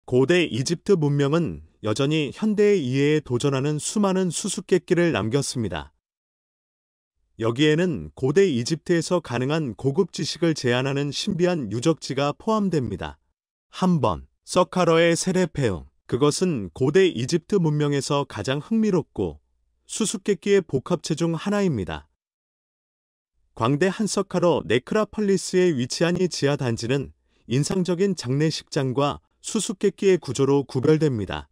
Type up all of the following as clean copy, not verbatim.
고대 이집트 문명은 여전히 현대의 이해에 도전하는 수많은 수수께끼를 남겼습니다. 여기에는 고대 이집트에서 가능한 고급 지식을 제한하는 신비한 유적지가 포함됩니다. 한번 서카러의 세레페움. 그것은 고대 이집트 문명에서 가장 흥미롭고 수수께끼의 복합체 중 하나입니다. 광대 한서카러 네크라폴리스에 위치한 이 지하 단지는 인상적인 장례식장과 수수께끼의 구조로 구별됩니다.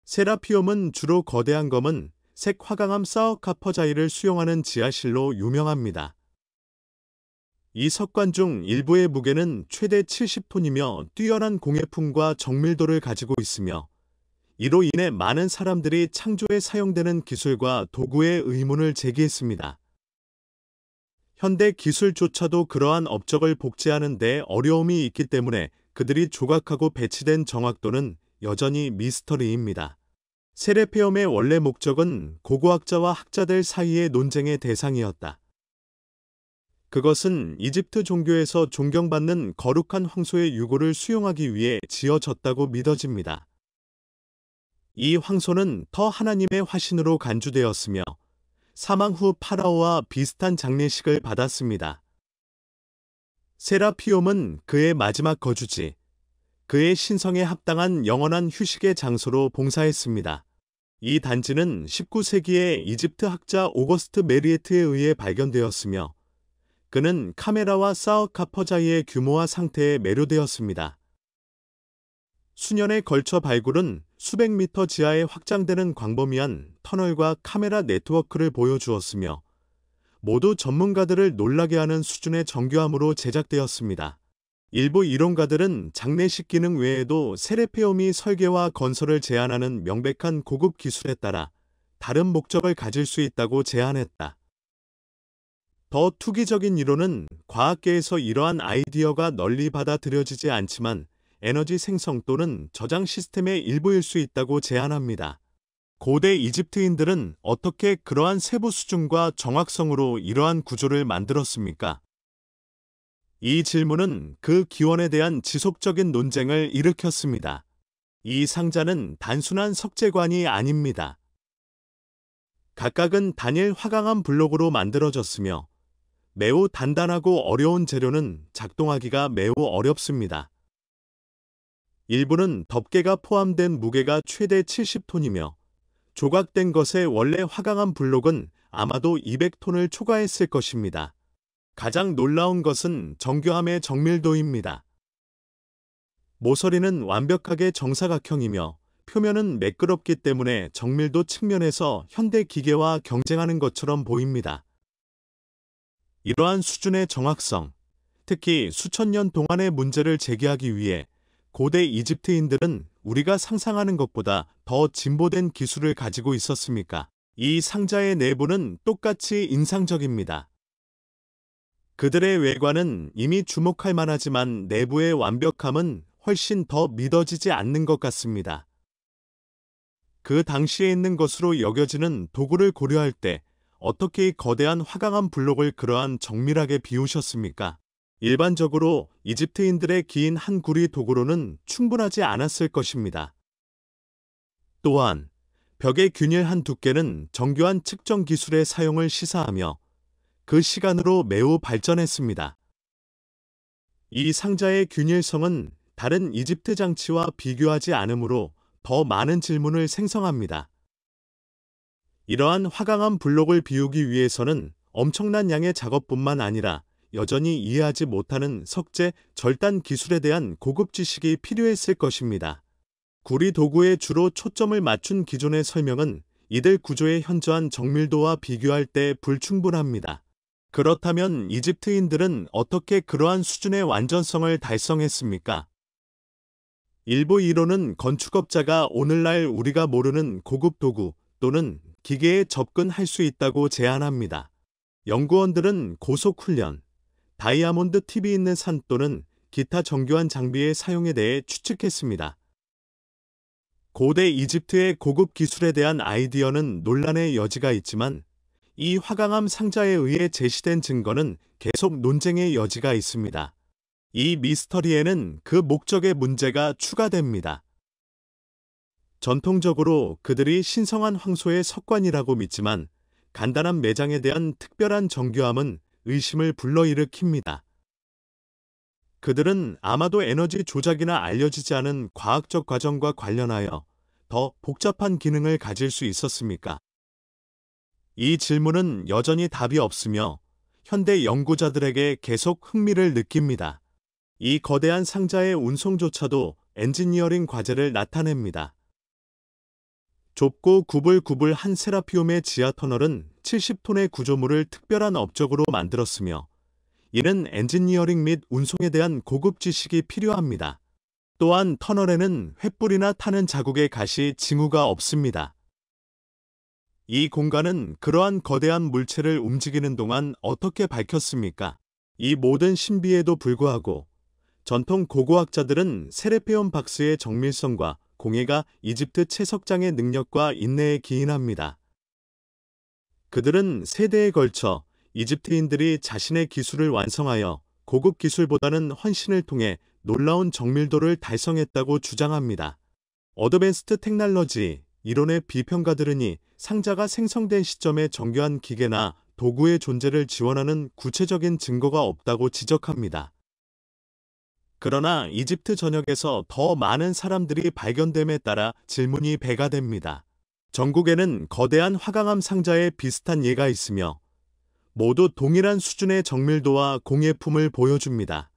세라피움은 주로 거대한 검은 색 화강암 사어카퍼자이를 수용하는 지하실로 유명합니다. 이 석관 중 일부의 무게는 최대 70톤이며 뛰어난 공예품과 정밀도를 가지고 있으며 이로 인해 많은 사람들이 창조에 사용되는 기술과 도구에 의문을 제기했습니다. 현대 기술조차도 그러한 업적을 복제하는 데 어려움이 있기 때문에 그들이 조각하고 배치된 정확도는 여전히 미스터리입니다. 세레페움의 원래 목적은 고고학자와 학자들 사이의 논쟁의 대상이었다. 그것은 이집트 종교에서 존경받는 거룩한 황소의 유골을 수용하기 위해 지어졌다고 믿어집니다. 이 황소는 터 하나님의 화신으로 간주되었으며 사망 후 파라오와 비슷한 장례식을 받았습니다. 세라피움은 그의 마지막 거주지, 그의 신성에 합당한 영원한 휴식의 장소로 봉사했습니다. 이 단지는 19세기에 이집트 학자 오거스트 메리에트에 의해 발견되었으며 그는 카메라와 사어카퍼자이의 규모와 상태에 매료되었습니다. 수년에 걸쳐 발굴은 수백 미터 지하에 확장되는 광범위한 터널과 카메라 네트워크를 보여주었으며 모두 전문가들을 놀라게 하는 수준의 정교함으로 제작되었습니다. 일부 이론가들은 장례식 기능 외에도 세레페움이 설계와 건설을 제한하는 명백한 고급 기술에 따라 다른 목적을 가질 수 있다고 제안했다. 더 투기적인 이론은 과학계에서 이러한 아이디어가 널리 받아들여지지 않지만 에너지 생성 또는 저장 시스템의 일부일 수 있다고 제안합니다. 고대 이집트인들은 어떻게 그러한 세부 수준과 정확성으로 이러한 구조를 만들었습니까? 이 질문은 그 기원에 대한 지속적인 논쟁을 일으켰습니다. 이 상자는 단순한 석재관이 아닙니다. 각각은 단일 화강암 블록으로 만들어졌으며 매우 단단하고 어려운 재료는 작동하기가 매우 어렵습니다. 일부는 덮개가 포함된 무게가 최대 70톤이며 조각된 것의 원래 화강암 블록은 아마도 200톤을 초과했을 것입니다. 가장 놀라운 것은 정교함의 정밀도입니다. 모서리는 완벽하게 정사각형이며 표면은 매끄럽기 때문에 정밀도 측면에서 현대 기계와 경쟁하는 것처럼 보입니다. 이러한 수준의 정확성, 특히 수천 년 동안의 문제를 제기하기 위해 고대 이집트인들은 우리가 상상하는 것보다 더 진보된 기술을 가지고 있었습니까? 이 상자의 내부는 똑같이 인상적입니다. 그들의 외관은 이미 주목할 만하지만 내부의 완벽함은 훨씬 더 믿어지지 않는 것 같습니다. 그 당시에 있는 것으로 여겨지는 도구를 고려할 때 어떻게 이 거대한 화강암 블록을 그러한 정밀하게 비우셨습니까? 일반적으로 이집트인들의 긴 한 구리 도구로는 충분하지 않았을 것입니다. 또한 벽의 균일한 두께는 정교한 측정 기술의 사용을 시사하며 그 시간으로 매우 발전했습니다. 이 상자의 균일성은 다른 이집트 장치와 비교하지 않으므로 더 많은 질문을 생성합니다. 이러한 화강암 블록을 비우기 위해서는 엄청난 양의 작업뿐만 아니라 여전히 이해하지 못하는 석재 절단 기술에 대한 고급 지식이 필요했을 것입니다. 구리 도구에 주로 초점을 맞춘 기존의 설명은 이들 구조의 현저한 정밀도와 비교할 때 불충분합니다. 그렇다면 이집트인들은 어떻게 그러한 수준의 완전성을 달성했습니까? 일부 이론은 건축업자가 오늘날 우리가 모르는 고급 도구 또는 기계에 접근할 수 있다고 제안합니다. 연구원들은 고속 훈련, 다이아몬드 팁이 있는 산 또는 기타 정교한 장비의 사용에 대해 추측했습니다. 고대 이집트의 고급 기술에 대한 아이디어는 논란의 여지가 있지만 이 화강암 상자에 의해 제시된 증거는 계속 논쟁의 여지가 있습니다. 이 미스터리에는 그 목적의 문제가 추가됩니다. 전통적으로 그들이 신성한 황소의 석관이라고 믿지만 간단한 매장에 대한 특별한 정교함은 의심을 불러일으킵니다. 그들은 아마도 에너지 조작이나 알려지지 않은 과학적 과정과 관련하여 더 복잡한 기능을 가질 수 있었습니까? 이 질문은 여전히 답이 없으며 현대 연구자들에게 계속 흥미를 느낍니다. 이 거대한 상자의 운송조차도 엔지니어링 과제를 나타냅니다. 좁고 구불구불한 세라피움의 지하 터널은 70톤의 구조물을 특별한 업적으로 만들었으며 이는 엔지니어링 및 운송에 대한 고급 지식이 필요합니다. 또한 터널에는 횃불이나 타는 자국의 가시 징후가 없습니다. 이 공간은 그러한 거대한 물체를 움직이는 동안 어떻게 밝혔습니까? 이 모든 신비에도 불구하고 전통 고고학자들은 세레페온 박스의 정밀성과 공예가 이집트 채석장의 능력과 인내에 기인합니다. 그들은 세대에 걸쳐 이집트인들이 자신의 기술을 완성하여 고급 기술보다는 헌신을 통해 놀라운 정밀도를 달성했다고 주장합니다. 어드밴스드 테크놀로지 이론의 비평가들은 이 상자가 생성된 시점에 정교한 기계나 도구의 존재를 지원하는 구체적인 증거가 없다고 지적합니다. 그러나 이집트 전역에서 더 많은 사람들이 발견됨에 따라 질문이 배가 됩니다. 전국에는 거대한 화강암 상자에 비슷한 예가 있으며 모두 동일한 수준의 정밀도와 공예품을 보여줍니다.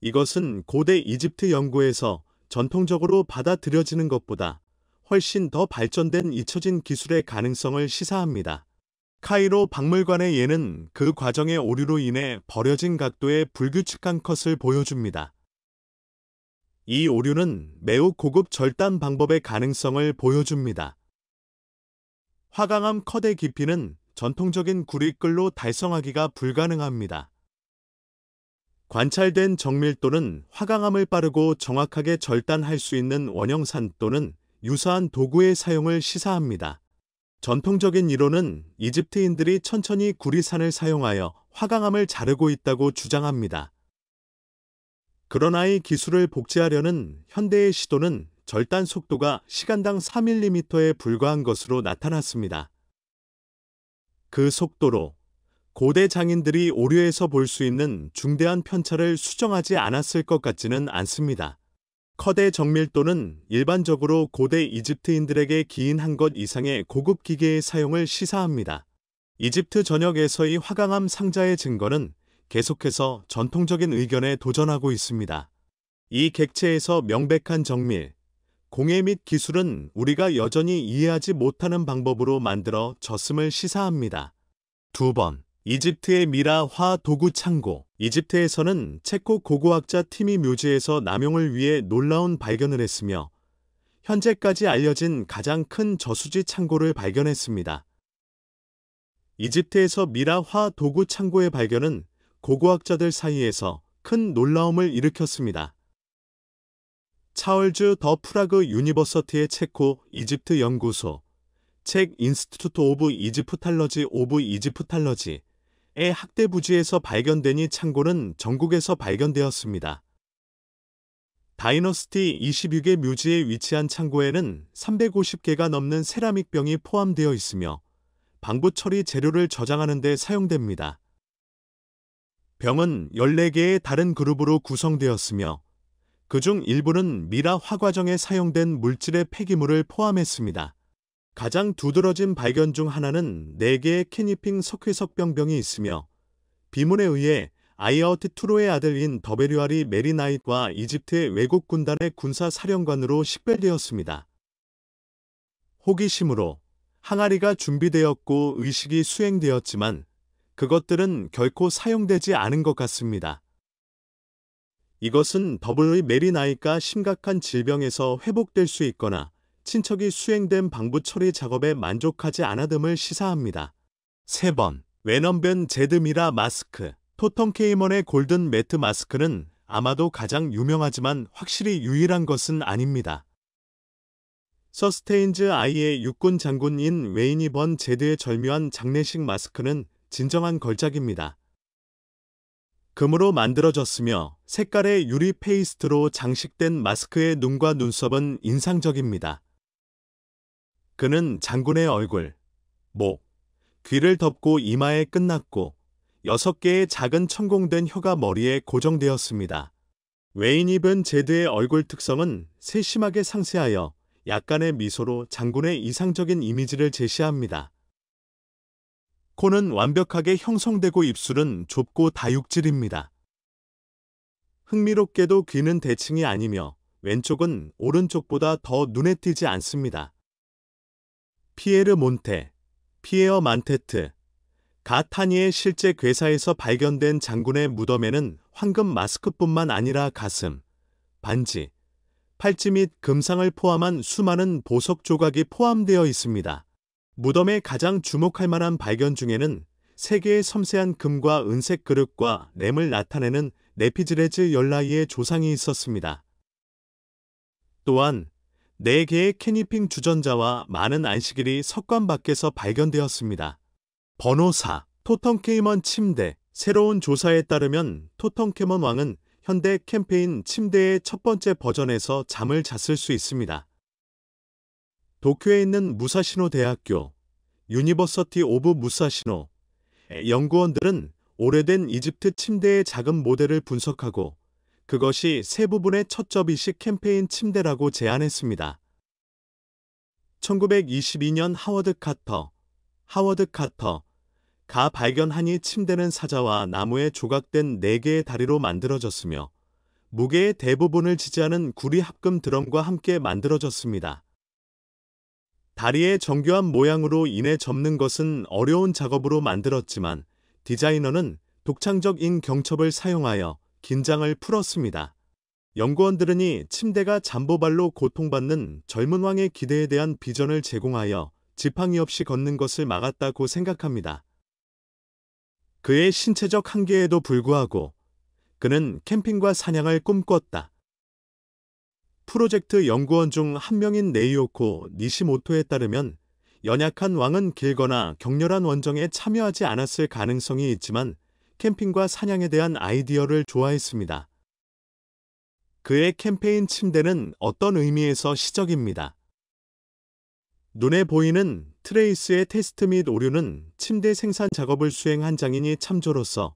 이것은 고대 이집트 연구에서 전통적으로 받아들여지는 것보다 훨씬 더 발전된 잊혀진 기술의 가능성을 시사합니다. 카이로 박물관의 예는 그 과정의 오류로 인해 버려진 각도의 불규칙한 컷을 보여줍니다. 이 오류는 매우 고급 절단 방법의 가능성을 보여줍니다. 화강암 컷의 깊이는 전통적인 구리끌로 달성하기가 불가능합니다. 관찰된 정밀도는 화강암을 빠르고 정확하게 절단할 수 있는 원형산 또는 유사한 도구의 사용을 시사합니다. 전통적인 이론은 이집트인들이 천천히 구리산을 사용하여 화강암을 자르고 있다고 주장합니다. 그러나 이 기술을 복제하려는 현대의 시도는 절단 속도가 시간당 4mm에 불과한 것으로 나타났습니다. 그 속도로 고대 장인들이 오류에서 볼 수 있는 중대한 편차를 수정하지 않았을 것 같지는 않습니다. 컷의 정밀도는 일반적으로 고대 이집트인들에게 기인한 것 이상의 고급 기계의 사용을 시사합니다. 이집트 전역에서의 화강암 상자의 증거는 계속해서 전통적인 의견에 도전하고 있습니다. 이 객체에서 명백한 정밀, 공예 및 기술은 우리가 여전히 이해하지 못하는 방법으로 만들어졌음을 시사합니다. 2번. 이집트의 미라 화 도구 창고. 이집트에서는 체코 고고학자 팀이 묘지에서 남용을 위해 놀라운 발견을 했으며 현재까지 알려진 가장 큰 저수지 창고를 발견했습니다. 이집트에서 미라 화 도구 창고의 발견은 고고학자들 사이에서 큰 놀라움을 일으켰습니다. 차얼즈 더 프라그 유니버서티의 체코 이집트 연구소, 책 인스티튜트 오브 이지프탈러지의 학대 부지에서 발견된 이 창고는 전국에서 발견되었습니다. 다이너스티 26의 묘지에 위치한 창고에는 350개가 넘는 세라믹 병이 포함되어 있으며 방부 처리 재료를 저장하는 데 사용됩니다. 병은 14개의 다른 그룹으로 구성되었으며 그중 일부는 미라 화과정에 사용된 물질의 폐기물을 포함했습니다. 가장 두드러진 발견 중 하나는 4개의 캐니핑 석회석병병이 있으며 비문에 의해 아이아우트 투로의 아들인 더베류알이 메리나잇과 이집트의 외국 군단의 군사 사령관으로 식별되었습니다. 호기심으로 항아리가 준비되었고 의식이 수행되었지만 그것들은 결코 사용되지 않은 것 같습니다. 이것은 더블의 메리나잇가 심각한 질병에서 회복될 수 있거나 친척이 수행된 방부 처리 작업에 만족하지 않아듬을 시사합니다. 3번. 웨넌변 제드미라 마스크. 토텀케이먼의 골든 매트 마스크는 아마도 가장 유명하지만 확실히 유일한 것은 아닙니다. 서스테인즈 아이의 육군 장군인 웨이니 번 제드의 절묘한 장례식 마스크는 진정한 걸작입니다. 금으로 만들어졌으며 색깔의 유리 페이스트로 장식된 마스크의 눈과 눈썹은 인상적입니다. 그는 장군의 얼굴, 목, 귀를 덮고 이마에 끝났고 6개의 작은 천공된 혀가 머리에 고정되었습니다. 웨인입은 제드의 얼굴 특성은 세심하게 상세하여 약간의 미소로 장군의 이상적인 이미지를 제시합니다. 코는 완벽하게 형성되고 입술은 좁고 다육질입니다. 흥미롭게도 귀는 대칭이 아니며 왼쪽은 오른쪽보다 더 눈에 띄지 않습니다. 피에르 몬테, 피에어 만테트, 가타니의 실제 괴사에서 발견된 장군의 무덤에는 황금 마스크뿐만 아니라 가슴, 반지, 팔찌 및 금상을 포함한 수많은 보석 조각이 포함되어 있습니다. 무덤의 가장 주목할 만한 발견 중에는 3개의 섬세한 금과 은색 그릇과 램을 나타내는 네피즈레즈 열라이의 조상이 있었습니다. 또한 4개의 캐니핑 주전자와 많은 안식일이 석관 밖에서 발견되었습니다. 번호 4. 토턴케이먼 침대. 새로운 조사에 따르면 토턴케먼 왕은 현대 캠페인 침대의 첫 번째 버전에서 잠을 잤을 수 있습니다. 도쿄에 있는 무사시노 대학교, 유니버서티 오브 무사시노 연구원들은 오래된 이집트 침대의 작은 모델을 분석하고 그것이 세 부분의 첫 접이식 캠페인 침대라고 제안했습니다. 1922년 하워드 카터가 발견하니 침대는 사자와 나무에 조각된 4개의 다리로 만들어졌으며 무게의 대부분을 지지하는 구리 합금 드럼과 함께 만들어졌습니다. 다리의 정교한 모양으로 인해 접는 것은 어려운 작업으로 만들었지만 디자이너는 독창적인 경첩을 사용하여 긴장을 풀었습니다. 연구원들은 이 침대가 잠보발로 고통받는 젊은 왕의 기대에 대한 비전을 제공하여 지팡이 없이 걷는 것을 막았다고 생각합니다. 그의 신체적 한계에도 불구하고 그는 캠핑과 사냥을 꿈꿨다. 프로젝트 연구원 중 한 명인 네이오코 니시모토에 따르면 연약한 왕은 길거나 격렬한 원정에 참여하지 않았을 가능성이 있지만 캠핑과 사냥에 대한 아이디어를 좋아했습니다. 그의 캠페인 침대는 어떤 의미에서 시적입니다. 눈에 보이는 트레이스의 테스트 및 오류는 침대 생산 작업을 수행한 장인이 참조로서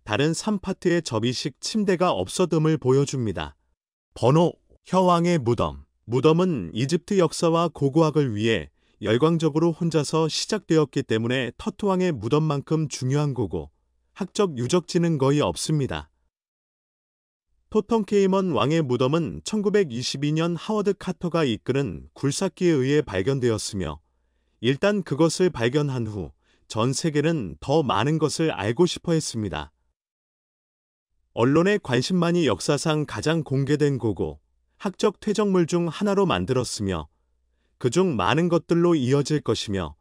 다른 3파트의 접이식 침대가 없어됨을 보여줍니다. 번호 혀왕의 무덤. 무덤은 이집트 역사와 고고학을 위해 열광적으로 혼자서 시작되었기 때문에 터트왕의 무덤만큼 중요한 거고 학적 유적지는 거의 없습니다. 토턴케이먼 왕의 무덤은 1922년 하워드 카터가 이끄는 굴삭기에 의해 발견되었으며 일단 그것을 발견한 후 전 세계는 더 많은 것을 알고 싶어 했습니다. 언론의 관심만이 역사상 가장 공개된 고고 학적 퇴적물 중 하나로 만들었으며 그중 많은 것들로 이어질 것이며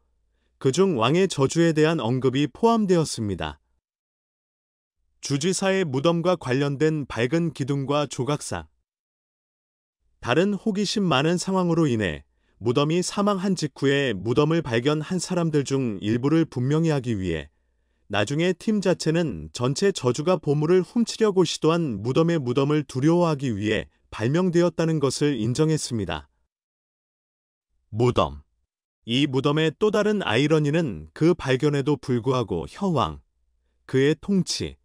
그중 왕의 저주에 대한 언급이 포함되었습니다. 주지사의 무덤과 관련된 밝은 기둥과 조각상. 다른 호기심 많은 상황으로 인해 무덤이 사망한 직후에 무덤을 발견한 사람들 중 일부를 분명히 하기 위해 나중에 팀 자체는 전체 저주가 보물을 훔치려고 시도한 무덤을 두려워하기 위해 발명되었다는 것을 인정했습니다. 무덤. 이 무덤의 또 다른 아이러니는 그 발견에도 불구하고 혀왕, 그의 통치,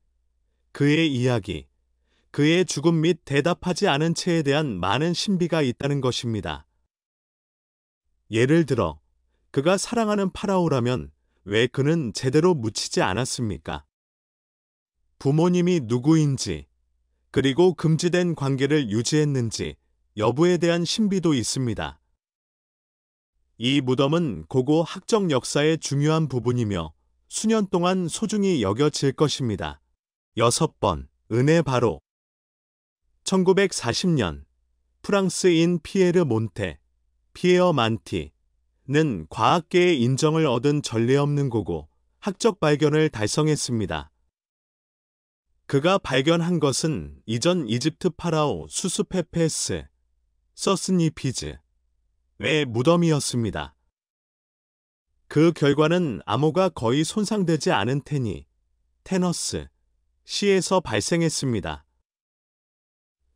그의 이야기, 그의 죽음 및 대답하지 않은 채에 대한 많은 신비가 있다는 것입니다. 예를 들어, 그가 사랑하는 파라오라면 왜 그는 제대로 묻히지 않았습니까? 부모님이 누구인지, 그리고 금지된 관계를 유지했는지 여부에 대한 신비도 있습니다. 이 무덤은 고고 학적 역사의 중요한 부분이며 수년 동안 소중히 여겨질 것입니다. 6번, 은의 바로. 1940년, 프랑스인 피에르 몬테, 피에어 만티는 과학계의 인정을 얻은 전례 없는 고고 학적 발견을 달성했습니다. 그가 발견한 것은 이전 이집트 파라오 수수페페스, 서스니피즈의 무덤이었습니다. 그 결과는 암호가 거의 손상되지 않은 테니, 테너스, 시에서 발생했습니다.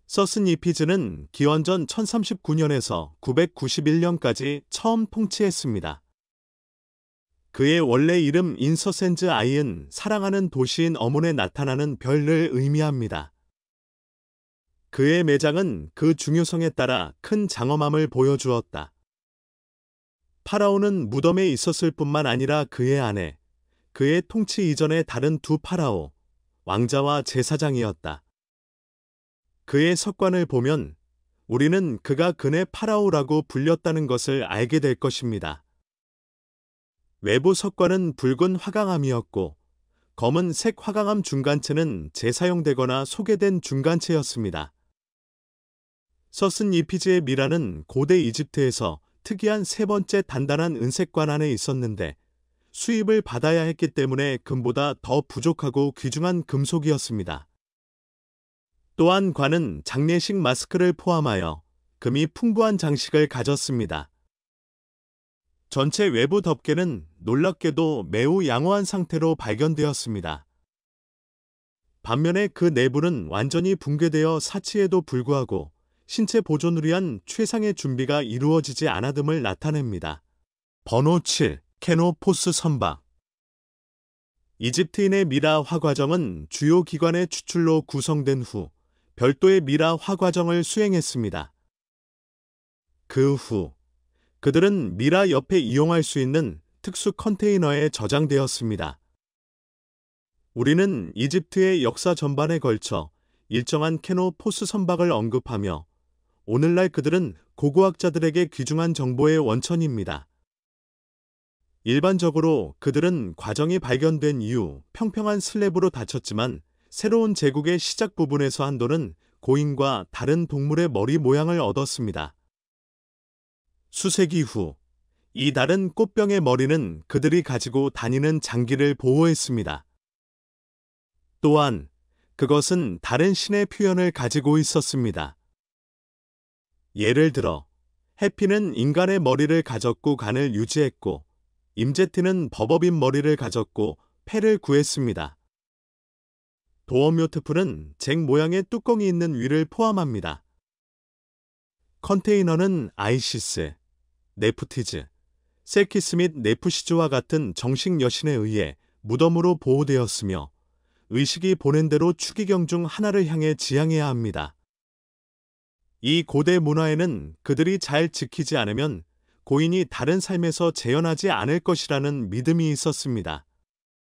서스니피즈는 기원전 1039년에서 991년까지 처음 통치했습니다. 그의 원래 이름 인서센즈 아이은 사랑하는 도시인 어몬에 나타나는 별을 의미합니다. 그의 매장은 그 중요성에 따라 큰 장엄함을 보여주었다. 파라오는 무덤에 있었을 뿐만 아니라 그의 아내, 그의 통치 이전의 다른 두 파라오, 왕자와 제사장이었다. 그의 석관을 보면 우리는 그가 근의 파라오라고 불렸다는 것을 알게 될 것입니다. 외부 석관은 붉은 화강암이었고 검은색 화강암 중간체는 재사용되거나 소개된 중간체였습니다. 서스니피즈의 미라는 고대 이집트에서 특이한 세 번째 단단한 은색관 안에 있었는데 수입을 받아야 했기 때문에 금보다 더 부족하고 귀중한 금속이었습니다. 또한 관은 장례식 마스크를 포함하여 금이 풍부한 장식을 가졌습니다. 전체 외부 덮개는 놀랍게도 매우 양호한 상태로 발견되었습니다. 반면에 그 내부는 완전히 붕괴되어 사치에도 불구하고 신체 보존을 위한 최상의 준비가 이루어지지 않아됨을 나타냅니다. 번호 7. 케노포스 선박. 이집트인의 미라 화과정은 주요 기관의 추출로 구성된 후 별도의 미라 화과정을 수행했습니다. 그 후 그들은 미라 옆에 이용할 수 있는 특수 컨테이너에 저장되었습니다. 우리는 이집트의 역사 전반에 걸쳐 일정한 케노포스 선박을 언급하며 오늘날 그들은 고고학자들에게 귀중한 정보의 원천입니다. 일반적으로 그들은 과정이 발견된 이후 평평한 슬랩으로 닫혔지만 새로운 제국의 시작 부분에서 한도는 고인과 다른 동물의 머리 모양을 얻었습니다. 수세기 후 이 다른 꽃병의 머리는 그들이 가지고 다니는 장기를 보호했습니다. 또한 그것은 다른 신의 표현을 가지고 있었습니다. 예를 들어 해피는 인간의 머리를 가졌고 간을 유지했고 임제트는 버버빈 머리를 가졌고 폐를 구했습니다. 도어묘트프는 잭 모양의 뚜껑이 있는 위를 포함합니다. 컨테이너는 아이시스, 네프티즈, 셀키스 및 네프시즈와 같은 정식 여신에 의해 무덤으로 보호되었으며 의식이 보낸 대로 추기경 중 하나를 향해 지향해야 합니다. 이 고대 문화에는 그들이 잘 지키지 않으면 고인이 다른 삶에서 재현하지 않을 것이라는 믿음이 있었습니다.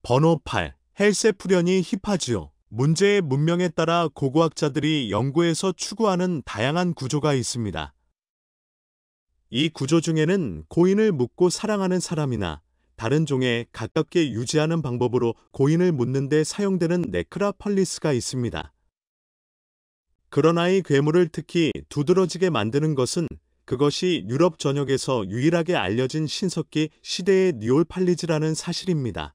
번호 8. 헬세푸련이 히파지오. 문제의 문명에 따라 고고학자들이 연구에서 추구하는 다양한 구조가 있습니다. 이 구조 중에는 고인을 묻고 사랑하는 사람이나 다른 종에 가깝게 유지하는 방법으로 고인을 묻는 데 사용되는 네크라펄리스가 있습니다. 그러나 이 괴물을 특히 두드러지게 만드는 것은 그것이 유럽 전역에서 유일하게 알려진 신석기 시대의 니올팔리즈라는 사실입니다.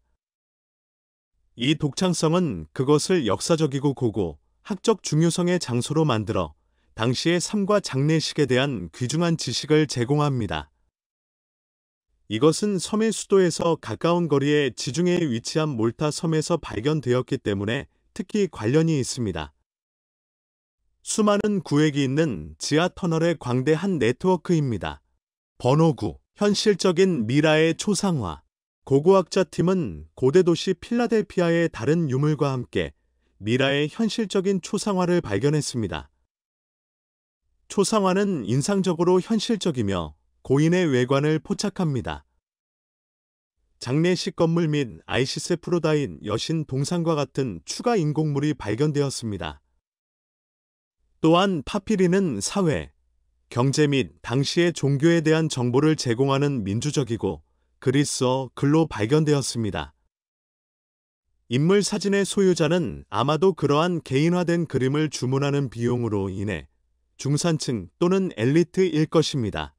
이 독창성은 그것을 역사적이고 고고, 학적 중요성의 장소로 만들어 당시의 삶과 장례식에 대한 귀중한 지식을 제공합니다. 이것은 섬의 수도에서 가까운 거리에 지중해에 위치한 몰타 섬에서 발견되었기 때문에 특히 관련이 있습니다. 수많은 구획이 있는 지하 터널의 광대한 네트워크입니다. 번호 9. 현실적인 미라의 초상화. 고고학자 팀은 고대 도시 필라델피아의 다른 유물과 함께 미라의 현실적인 초상화를 발견했습니다. 초상화는 인상적으로 현실적이며 고인의 외관을 포착합니다. 장례식 건물 및 아이시스 프로다인 여신 동상과 같은 추가 인공물이 발견되었습니다. 또한 파피리는 사회, 경제 및 당시의 종교에 대한 정보를 제공하는 민주적이고 그리스어 글로 발견되었습니다. 인물 사진의 소유자는 아마도 그러한 개인화된 그림을 주문하는 비용으로 인해 중산층 또는 엘리트일 것입니다.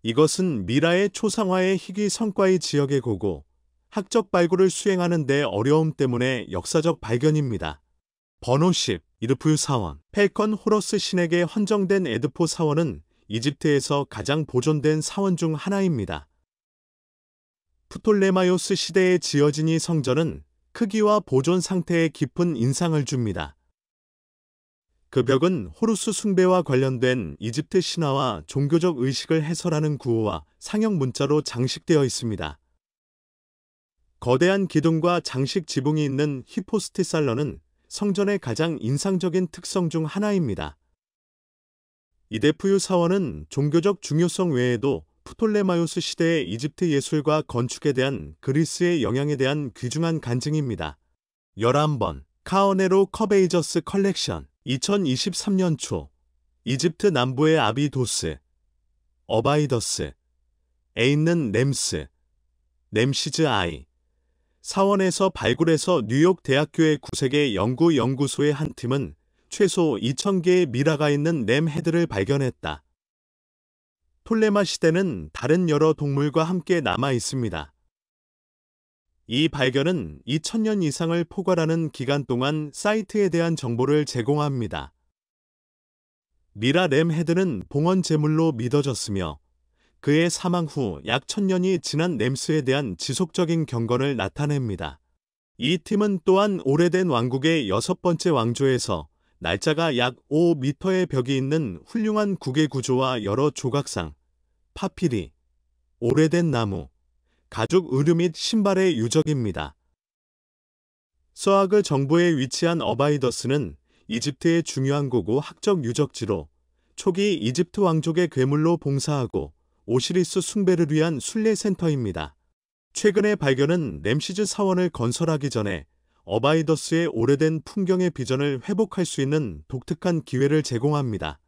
이것은 미라의 초상화의 희귀 성과의 지역의 고고, 학적 발굴을 수행하는 데 어려움 때문에 역사적 발견입니다. 번호 10. 이드푸 사원. 펠컨 호러스 신에게 헌정된 에드포 사원은 이집트에서 가장 보존된 사원 중 하나입니다. 프톨레마요스 시대에 지어진 이 성전은 크기와 보존 상태에 깊은 인상을 줍니다. 그 벽은 호루스 숭배와 관련된 이집트 신화와 종교적 의식을 해설하는 구호와 상형 문자로 장식되어 있습니다. 거대한 기둥과 장식 지붕이 있는 히포스티살러는 성전의 가장 인상적인 특성 중 하나입니다. 이데푸유 사원은 종교적 중요성 외에도 프톨레마요스 시대의 이집트 예술과 건축에 대한 그리스의 영향에 대한 귀중한 간증입니다. 11번 카어네로 커베이저스 컬렉션 2023년 초 이집트 남부의 아비도스, 어바이더스에 있는 램시즈 아이 사원에서 발굴해서 뉴욕 대학교의 구세계 연구소의 한 팀은 최소 2,000개의 미라가 있는 램 헤드를 발견했다. 톨레마 시대는 다른 여러 동물과 함께 남아 있습니다. 이 발견은 2,000년 이상을 포괄하는 기간 동안 사이트에 대한 정보를 제공합니다. 미라 램 헤드는 봉헌 제물로 믿어졌으며 그의 사망 후 약 1,000년이 지난 램스에 대한 지속적인 경건을 나타냅니다. 이 팀은 또한 오래된 왕국의 6번째 왕조에서 날짜가 약 5m의 벽이 있는 훌륭한 구개 구조와 여러 조각상, 파피리, 오래된 나무, 가죽 의류 및 신발의 유적입니다. 서아그 정부에 위치한 어바이더스는 이집트의 중요한 고고 학적 유적지로 초기 이집트 왕족의 괴물로 봉사하고 오시리스 숭배를 위한 순례센터입니다. 최근의 발견은 램시즈 사원을 건설하기 전에 어바이더스의 오래된 풍경의 비전을 회복할 수 있는 독특한 기회를 제공합니다.